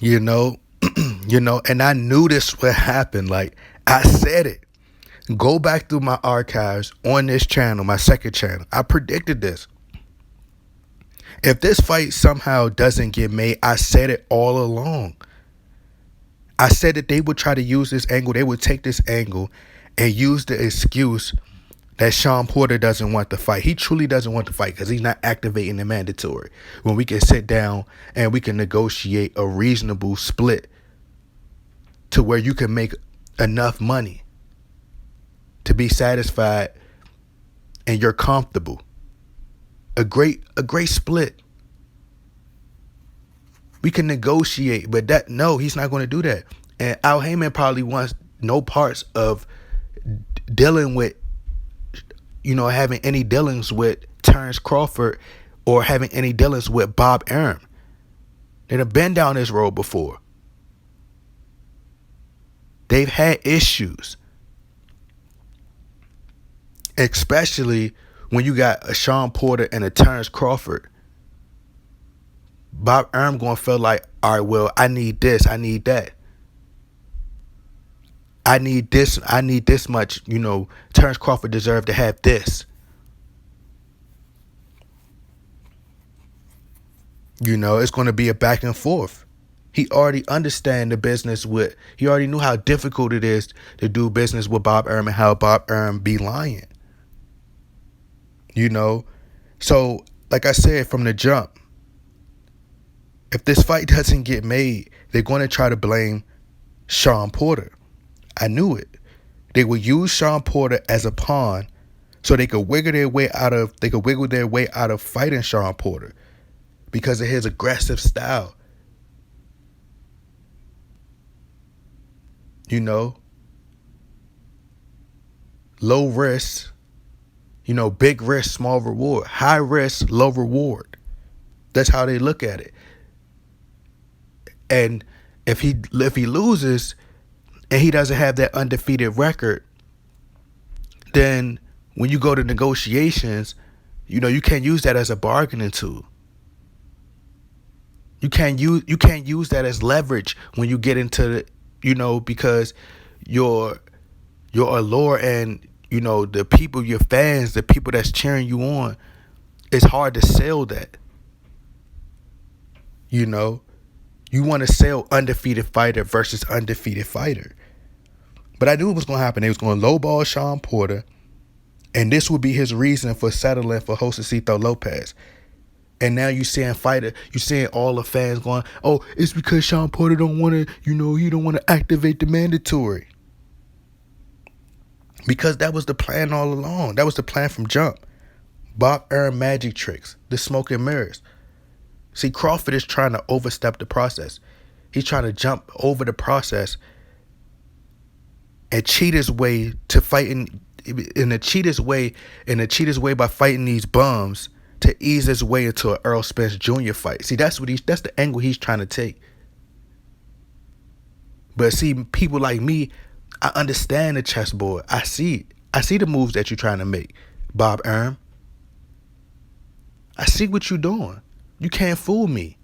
You know, and I knew this would happen. Like I said it. Go back through my archives on this channel, my second channel. I predicted this. If this fight somehow doesn't get made, I said it all along. I said that they would try to use this angle. They would take this angle and use the excuse that Shawn Porter doesn't want the fight. He truly doesn't want the fight because he's not activating the mandatory. When we can sit down and we can negotiate a reasonable split to where you can make enough money to be satisfied and you're comfortable. A great split. We can negotiate, but no, he's not going to do that. And Al Heyman probably wants no parts of dealing with, having any dealings with Terrence Crawford or having any dealings with Bob Arum. They've been down this road before. They've had issues. Especially when you got a Shawn Porter and a Terrence Crawford. Bob Arum going to feel like, all right, well, I need this, I need that. I need this much, Terrence Crawford deserved to have this. It's going to be a back and forth. He already understand the business he already knew how difficult it is to do business with Bob Arum and how Bob Arum be lying. So like I said from the jump, if this fight doesn't get made, they're going to try to blame Shawn Porter. I knew it. They would use Shawn Porter as a pawn so they could wiggle their way out of fighting Shawn Porter because of his aggressive style. Low risk, big risk, small reward. High risk, low reward. That's how they look at it. And if he loses and he doesn't have that undefeated record, then when you go to negotiations, you can't use that as a bargaining tool. You can't use that as leverage when you get into because your allure and the people, your fans, the people that's cheering you on, it's hard to sell that. You want to sell undefeated fighter versus undefeated fighter. But I knew it was going to happen. They was going to lowball Shawn Porter, and this would be his reason for settling for Josecito Lopez. And now you're seeing all the fans going, oh, it's because Shawn Porter don't want to, he don't want to activate the mandatory. Because that was the plan all along. That was the plan from jump. Bob Arum magic tricks, the smoke and mirrors. See, Crawford is trying to overstep the process. He's trying to jump over the process and cheat his way to fighting in the cheatest way by fighting these bums to ease his way into an Earl Spence Jr. fight. See, that's the angle he's trying to take. But see, people like me, I understand the chessboard. I see the moves that you're trying to make, Bob Arum. I see what you're doing. You can't fool me.